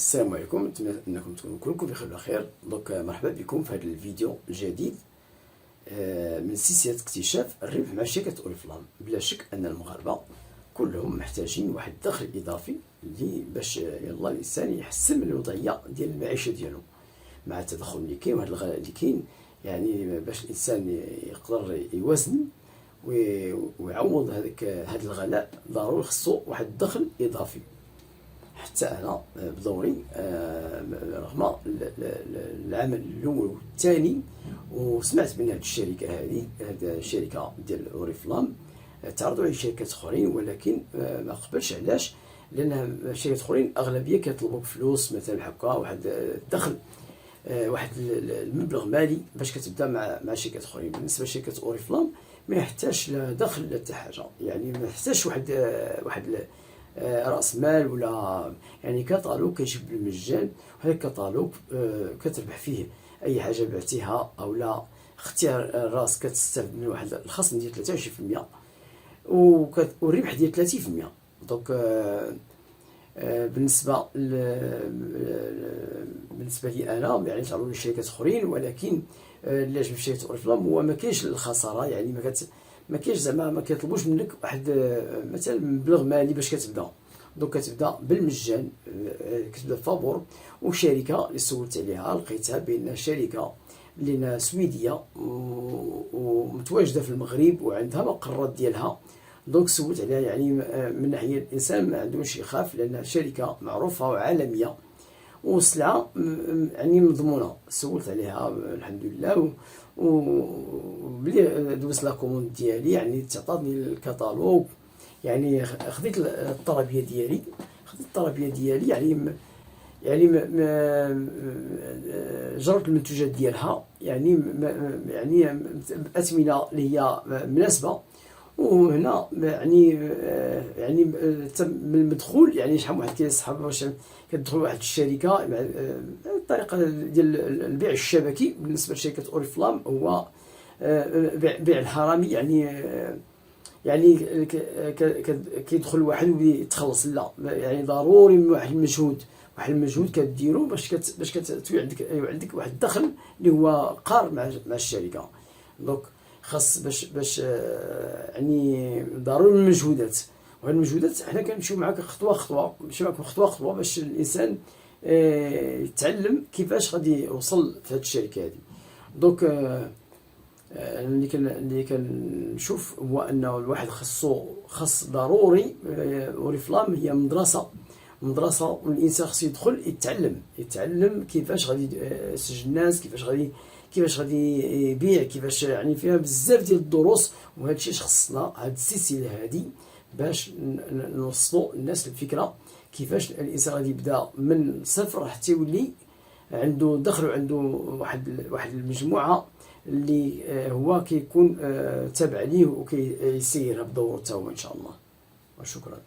السلام عليكم، نتمنى انكم تكونوا كلكم بخير وخير. مرحبا بكم في هذا الفيديو الجديد من سلسله اكتشاف الربح مع شركه اوريفلام. بلا شك ان المغاربه كلهم محتاجين واحد الدخل اضافي باش يلا الانسان يحسن من الوضعيه ديال المعيشه ديالو مع التضخم اللي كاين وهذا الغلاء اللي كاين. يعني باش الانسان يقدر يوازن ويعوض هذا الغلاء ضروري خصو واحد الدخل اضافي. حتى انا بدوري رغم العمل الاول والثاني وسمعت بان هذه الشركه هذه الشركه ديال اوريفلام تعرضوا على شركات اخرين، ولكن ما قبلش. علاش؟ لان شركات اخرين اغلبيه كيطلبوك فلوس مثلا هكا واحد الدخل، واحد المبلغ مالي باش كتبدا مع شركات اخرين. بالنسبه لشركه اوريفلام ما يحتاجش لا دخل لا حتى حاجه، يعني ما يحتاجش واحد راس مال ولا يعني كتالوج كيجيب بالمجان، وهذا الكتالوج كتربح فيه اي حاجه بعتيها او لا اختيار الراس كتستافد من واحد الخصم ديال 23% والربح ديال 30%. بالنسبه لي انا يعني تعرضوا لشركات اخرين، ولكن اللي عجبني في شركه اوريفلام هو ما كاينش الخساره. يعني ما كاينش زعما ما كيطلبوش منك واحد مثلا مبلغ مالي باش كتبدا. كتبدا بالمجان، كتبدا فابور. وشركه اللي سولت عليها لقيتها بان شركه اللي سويديه ومتواجده في المغرب وعندها مقرات ديالها. سولت عليها، يعني من ناحيه الانسان ما عندوش يخاف لان شركه معروفه وعالميه والسلعه يعني مضمونه. سولت عليها الحمد لله، وبلي دوزت لا كوموند ديالي يعني تعطاتني الكتالوج. يعني خديت الطلبيه ديالي يعني جربت المنتوجات ديالها، يعني اثمنه اللي هي مناسبه. وهنا يعني من المدخول يعني شحال واحد كيصحاب باش كتدخل واحد الشركه مع الطريقه ديال البيع الشبكي. بالنسبه لشركه اوريفلام هو بيع الحرامي، يعني كيدخل واحد ويتخلص. لا، يعني ضروري من واحد المجهود كديرو باش عندك واحد الدخل اللي هو قار مع الشركه. خاص باش يعني ضروري من المجهودات، وهاد المجهودات حنا كنمشيو معاك خطوه باش الانسان يتعلم كيفاش غادي يوصل في هاد الشركه هادي. اللي كنشوف هو انه الواحد خاص ضروري. اوريفلام هي مدرسه والانسان خاصو يدخل يتعلم كيفاش غادي يسجل الناس، كيفاش غادي يبيع، كيفاش يعني فيها بزاف ديال الدروس. وهذا الشيء خصنا هذه السلسله هذه باش نوصلوا الناس الفكره كيفاش الانسان غادي يبدا من صفر حتى يولي عنده دخل وعنده واحد المجموعه اللي هو كيكون تابع ليه وكيسيرها بدورته ان شاء الله. وشكرا.